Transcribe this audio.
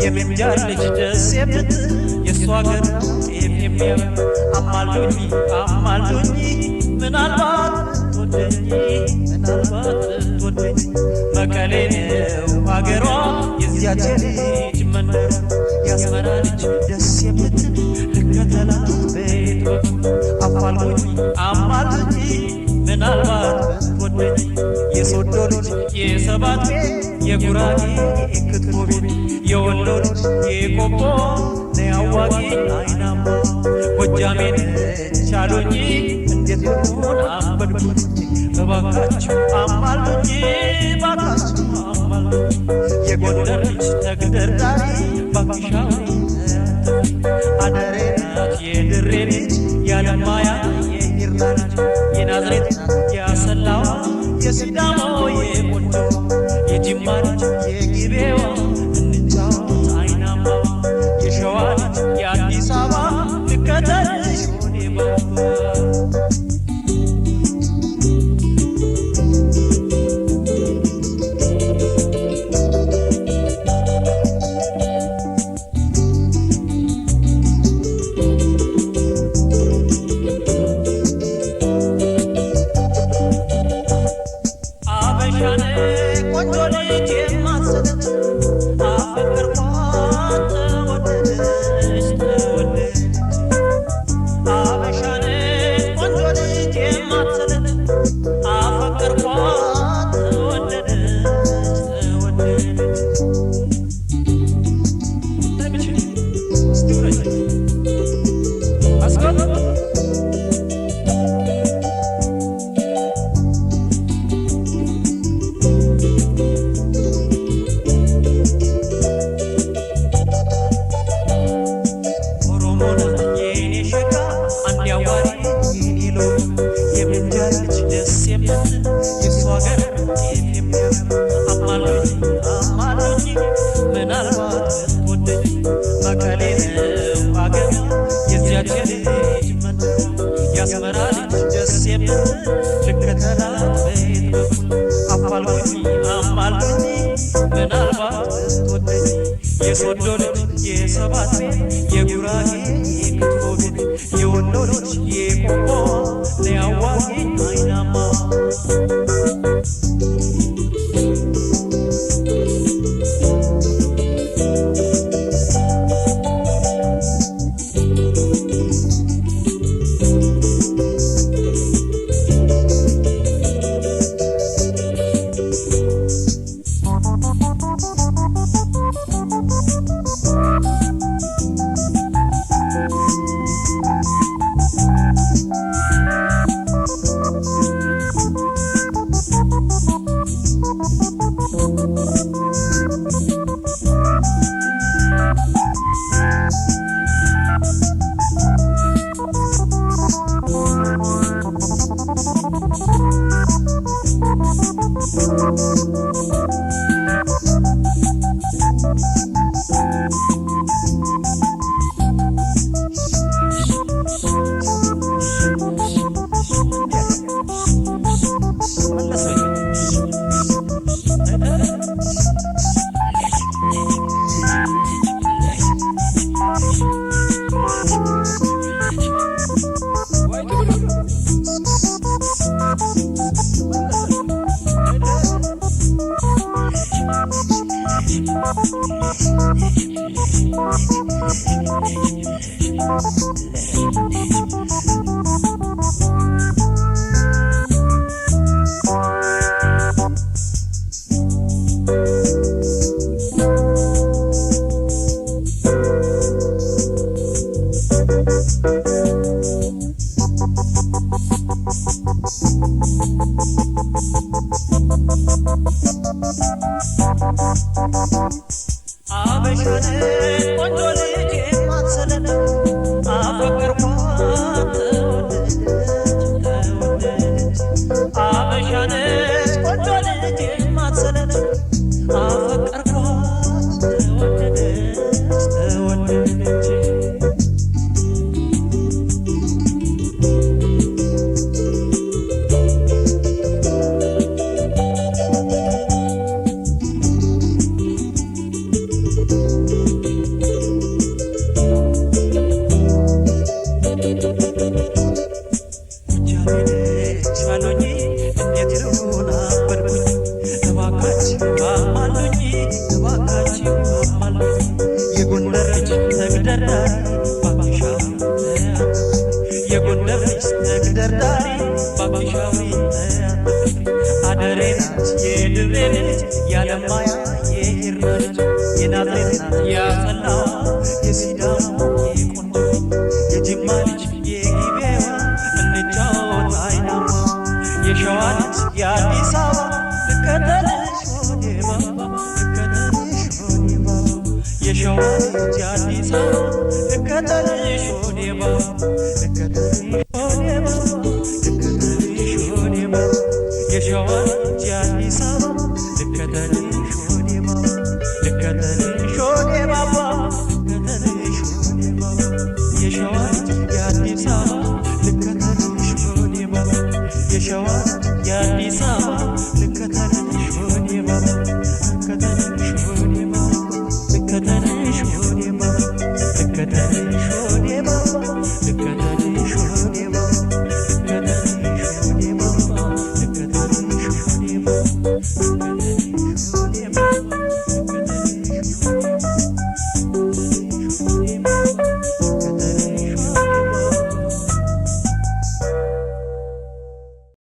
የምንጃር ልጅ ደስ የምትል የእሷ ሀገር የሚያምር አማልዱኝ አማልዱኝ ምናልባት ብትወደኝ መቀሌ ነው ሀገሯ የዚያች ልጅ መንደሯ የአስመራ ልጅ ደስ የምትል ልከተላት ቤት በኩል አፋልጉኝ አማልዱኝ ምናልባት ብትወደኝ የሶዶ ልጅ የሰባት የጉራጌ ክትፎ ቤት የወሎ ልጅ የቆቦ ነያዋቂ አይናማ ጎጃሜ ነች አሉኝ እንዴት ልሁን አበድኩኝ እባካችሁ አማልዱኝ ባካችሁ አማልዱኝ የጎንደር ልጅ ተግደርዳሪ ባክሻዊ አደሬ ናት የድሬ ልጅ ያለማያ የሂርና ልጅ የናዝሬት ናት ያሰላዋ የሲዳሞ የቆንጆ የጅማ ልጅ የጊቤዋ እንጫወት አይናማ የሸዋ ልጅ የአዲስ አበባ ልከተልሽ ሆኔ ባባ የሶዶ ልጅ የሰባት የጉራጌ ክትፎ ቤት የወሎ ልጅ የቆቦ ነያዋቂ አይናማ ተጠርጣሪ ባክሻዊ አደሬናት የድሬ ልጅ ያለማያ የሂርና ልጅ የናዝሬት ናት ያሰላዋ የሲዳማ የቆንጆ የጅማ ልጅ የጊቤዋ እንጫወት አይናማ የሸዋ ልጅ የአዲስ አበባ ልከተልሽ ሆዴ ባባ ልከተልሽ ሆዴ ባባ የሸዋ ልጅ የአዲስ አበባ ልከተልሽ ሆዴ ባባ ልከተልሽ ሆዴ ባባ ልከተልሽ ሆዴ ባባ የሸዋ ልጅ የአዲስ አበባ ልከተልሽ ሆዴ ባባ ልከተልሽ ሆዴ ባባ ልከተልሽ ሆዴ ባባ የሸዋ ልጅ የአዲስ አበባ ልከተልሽ ሆዴ ባባ የሸዋ ልጅ የአዲስ አበባ